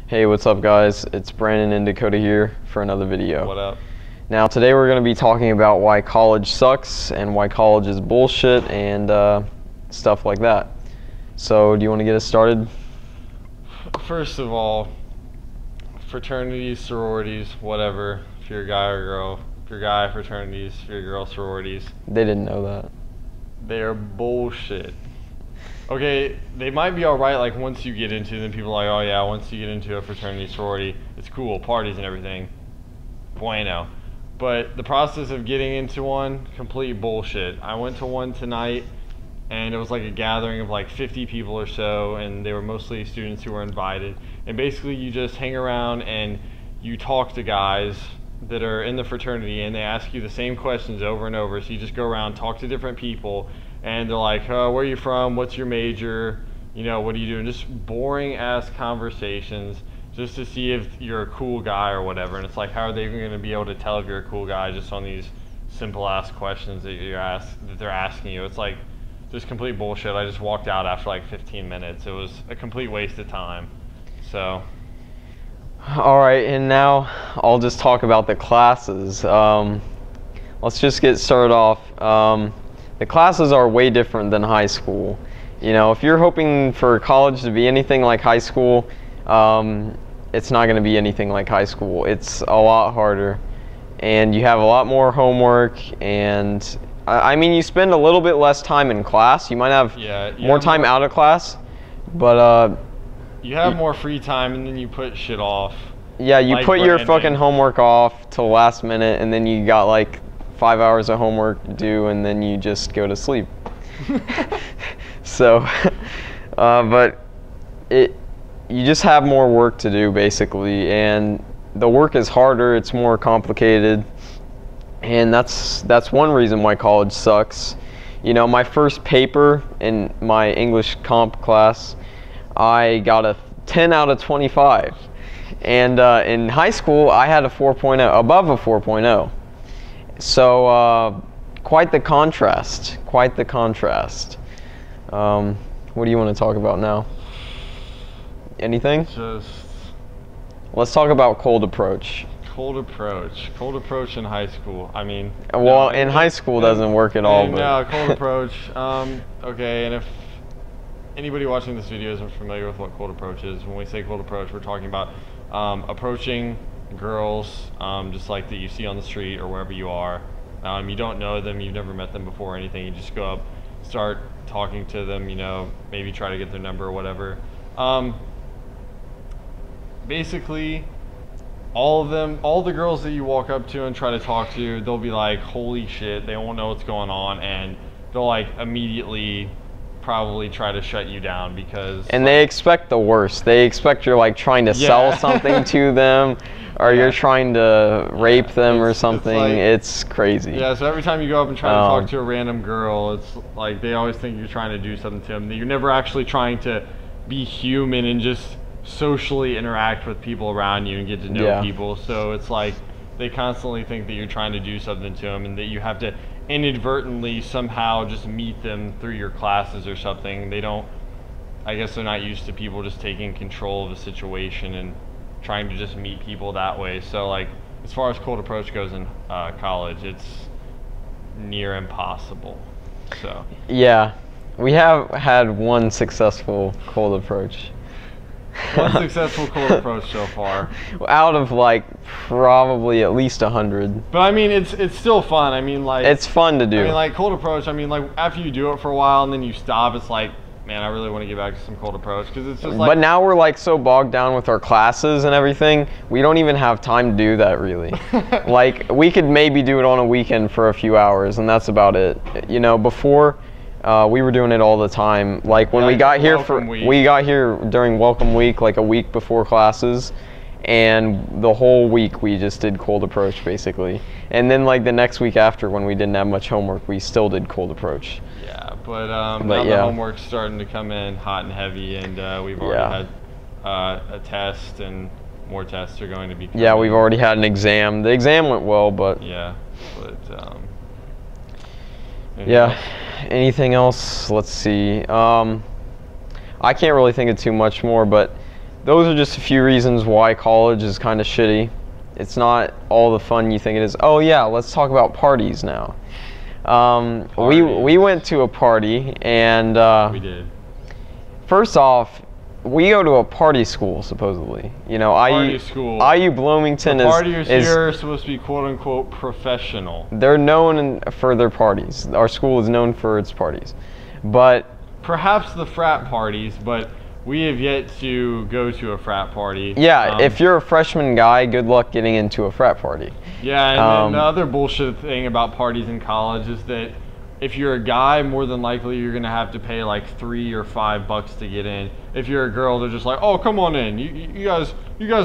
Hey, what's up guys? It's Brandon and Dakota here for another video. What up? Now today we're going to be talking about why college sucks and why college is bullshit and stuff like that. So do you want to get us started? First of all, fraternities, sororities, whatever, if you're a guy or a girl, if you're a guy, fraternities, if you're a girl, sororities, They didn't know that. they are bullshit. Okay, they might be alright, like, once you get into them, people are like, oh yeah, once you get into a fraternity, sorority, it's cool, parties and everything, bueno. But the process of getting into one, complete bullshit. I went to one tonight, and it was like a gathering of like 50 people or so, and they were mostly students who were invited. And basically you just hang around and you talk to guys that are in the fraternity, and they ask you the same questions over and over. So you just go around, talk to different people, and they're like, oh, where are you from? What's your major? You know, what are you doing? Just boring ass conversations just to see if you're a cool guy or whatever. And it's like, how are they even going to be able to tell if you're a cool guy just on these simple ass questions that they're asking you? It's like just complete bullshit. I just walked out after like 15 minutes. It was a complete waste of time. So Alright, and now I'll just talk about the classes. Let's just get started off. The classes are way different than high school. You know, if you're hoping for college to be anything like high school, it's not going to be anything like high school. It's a lot harder, and you have a lot more homework, and I mean, you spend a little bit less time in class. You might have more time out of class, but you have more free time, and then you put shit off. Yeah, you like put your Brandon. fucking homework off till last minute, and then you got like 5 hours of homework due, and then you just go to sleep. So, but you just have more work to do basically, and the work is harder, it's more complicated, and that's one reason why college sucks. You know, my first paper in my English comp class, I got a 10 out of 25, and in high school I had a 4.0, above a 4.0. So quite the contrast, quite the contrast. What do you want to talk about now? Anything? Just Let's talk about cold approach. cold approach in high school. I mean, Well, in high school doesn't work at all. But No, cold approach. Okay, and if anybody watching this video isn't familiar with what cold approach is, when we say cold approach, we're talking about approaching girls just like that you see on the street or wherever you are. You don't know them, you've never met them before or anything. You just go up, start talking to them, you know, maybe try to get their number or whatever. Basically, all the girls that you walk up to and try to talk to, they'll be like, holy shit, they won't know what's going on, and they'll like immediately probably try to shut you down because... And they expect the worst. They expect you're like trying to sell something to them, or you're trying to rape them or something. It's crazy. Yeah, so every time you go up and try to talk to a random girl, it's like they always think you're trying to do something to them. You're never actually trying to be human and just socially interact with people around you and get to know people. So it's like they constantly think that you're trying to do something to them and that you have to inadvertently somehow just meet them through your classes or something. They don't, I guess they're not used to people just taking control of a situation and trying to just meet people that way. So like as far as cold approach goes in college, it's near impossible. So yeah, we have had one successful cold approach. One successful cold approach so far. Out of like probably at least 100. But I mean, it's still fun. I mean, like, it's fun to do. I mean, like cold approach. I mean, like after you do it for a while and then you stop, it's like, man, I really want to get back to some cold approach because it's just like. But now we're like so bogged down with our classes and everything, we don't even have time to do that really. Like we could maybe do it on a weekend for a few hours, and that's about it. You know, before. We were doing it all the time. Like when we got here we got here during welcome week, like a week before classes, and the whole week we just did cold approach basically. And then like the next week after, when we didn't have much homework, we still did cold approach. Yeah, but now the homework's starting to come in hot and heavy, and we've already had a test, and more tests are going to be coming. Yeah, we've already had an exam. The exam went well, but yeah. Anything else? Let's see. I can't really think of too much more, but those are just a few reasons why college is kind of shitty. It's not all the fun you think it is. Oh yeah, let's talk about parties now. We went to a party, and we did. First off, we go to a party school supposedly. You know, Party school. IU Bloomington The partiers is here are supposed to be quote unquote professional. they're known for their parties. Our school is known for its parties, but Perhaps the frat parties, but we have yet to go to a frat party. yeah, if you're a freshman guy, good luck getting into a frat party. Yeah, and then the other bullshit thing about parties in college is that if you're a guy, more than likely you're gonna have to pay like $3 or $5 to get in. If you're a girl, they're just like, oh, come on in. You guys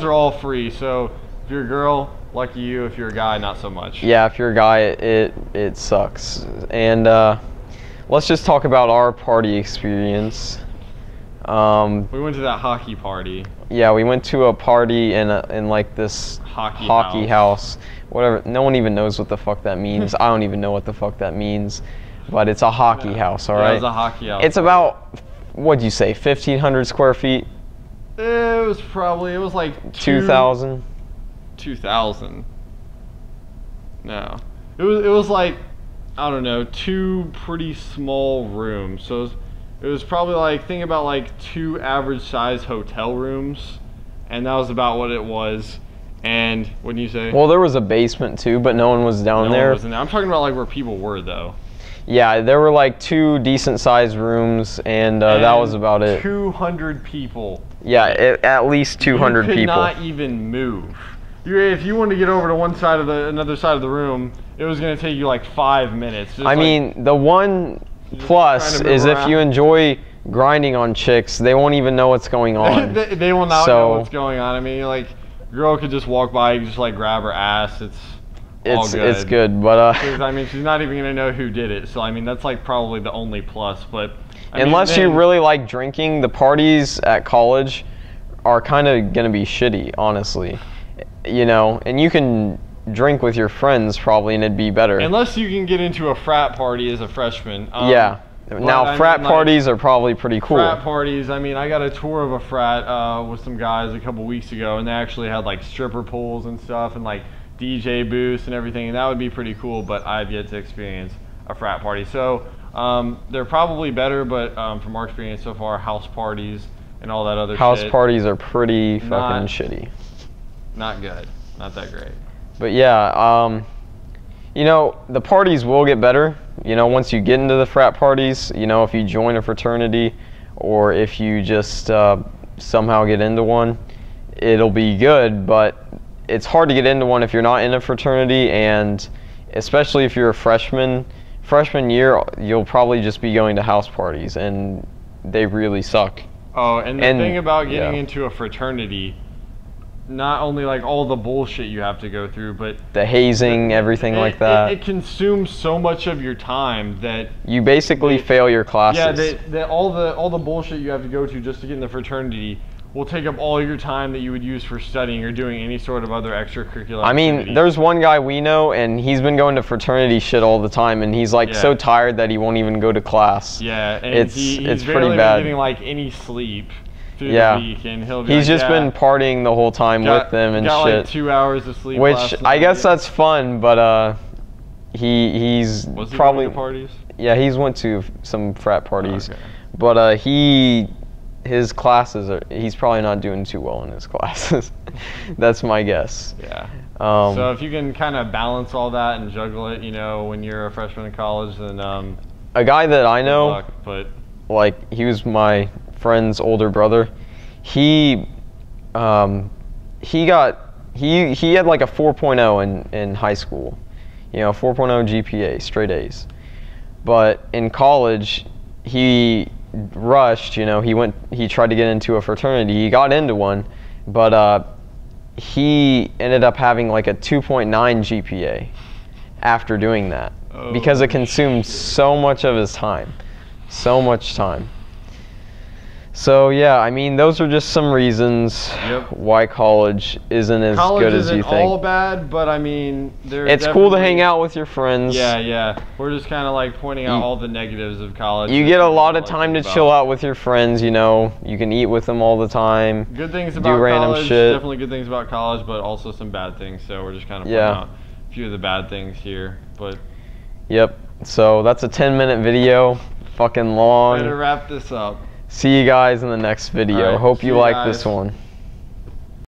are all free. So if you're a girl, lucky you. If you're a guy, not so much. Yeah, if you're a guy, it sucks. And let's just talk about our party experience. We went to that hockey party. Yeah, we went to a party in like this Hockey house. Whatever. No one even knows what the fuck that means. I don't even know what the fuck that means. But it's a hockey house, all right? It was a hockey house. It's about, what'd you say, 1,500 square feet? It was like 2,000? 2,000. No. It was like, I don't know, 2 pretty small rooms. So it was probably like, think about like 2 average size hotel rooms. And that was about what it was. And what do you say? Well, there was a basement too, but no one was down there. I'm talking about like where people were though. Yeah, there were like 2 decent sized rooms, and that was about it. 200 people. Yeah, at least 200 you could people. not even move. If you wanted to get over to another side of the room, it was going to take you like 5 minutes. I mean, the one plus is if you enjoy grinding on chicks, they won't even know what's going on. they will not know what's going on. I mean, like, girl could just walk by, you just like grab her ass. It's good, but I mean, she's not even gonna know who did it. So I mean, that's like probably the only plus. But unless you really like drinking, the parties at college are kind of gonna be shitty, honestly. You know, and you can drink with your friends probably, and it'd be better. Unless you can get into a frat party as a freshman. Yeah. Now, frat parties are probably pretty cool. Frat parties, I mean, I got a tour of a frat with some guys a couple weeks ago, and they actually had like stripper pools and stuff, and like DJ booths and everything, and that would be pretty cool, but I've yet to experience a frat party. So they're probably better, but from our experience so far, house parties and all that other house parties are pretty fucking shitty. Not good. Not that great. But yeah, you know, the parties will get better, you know, once you get into the frat parties. You know, if you join a fraternity or if you just somehow get into one, it'll be good, but it's hard to get into one if you're not in a fraternity, and especially if you're a freshman year, you'll probably just be going to house parties, and they really suck. Oh, and the thing about getting into a fraternity, not only like all the bullshit you have to go through, but the hazing, everything like that. It consumes so much of your time that you basically fail your classes. Yeah, all the bullshit you have to go to just to get in the fraternity will take up all your time that you would use for studying or doing any sort of other extracurricular activity. I mean, there's one guy we know, and he's been going to fraternity shit all the time, and he's like so tired that he won't even go to class. Yeah, and it's pretty bad. Been getting like any sleep through the week, and he's just been partying the whole time with them and got shit. Like 2 hours of sleep. Which I guess that's fun, but he's was he probably going to parties. Yeah, he's went to some frat parties, okay. But his classes he's probably not doing too well in his classes. That's my guess. Yeah. So if you can kind of balance all that and juggle it, you know, when you're a freshman in college, then a guy that I know, but he was my friend's older brother. He had like a 4.0 in high school, you know, 4.0 GPA, straight A's. But in college, he rushed, you know, he tried to get into a fraternity. He got into one, but he ended up having like a 2.9 GPA after doing that, because it consumed so much of his time. So much time. So yeah, I mean, those are just some reasons Yep. why college isn't as College good as isn't you all think. bad, but I mean, there's It's cool to definitely- hang out with your friends. Yeah. We're just kind of like pointing out You- all the negatives of college. You that get a people lot don't of like time to think chill about. out with your friends, you know. You can eat with them all the time. Good things do about random college. shit. Definitely good things about college, but also some bad things. So we're just kind of pointing Yeah. out a few of the bad things here. But Yep. So that's a 10-minute video. Fucking long. better wrap this up. See you guys in the next video. All right, Hope see you you like guys. this one.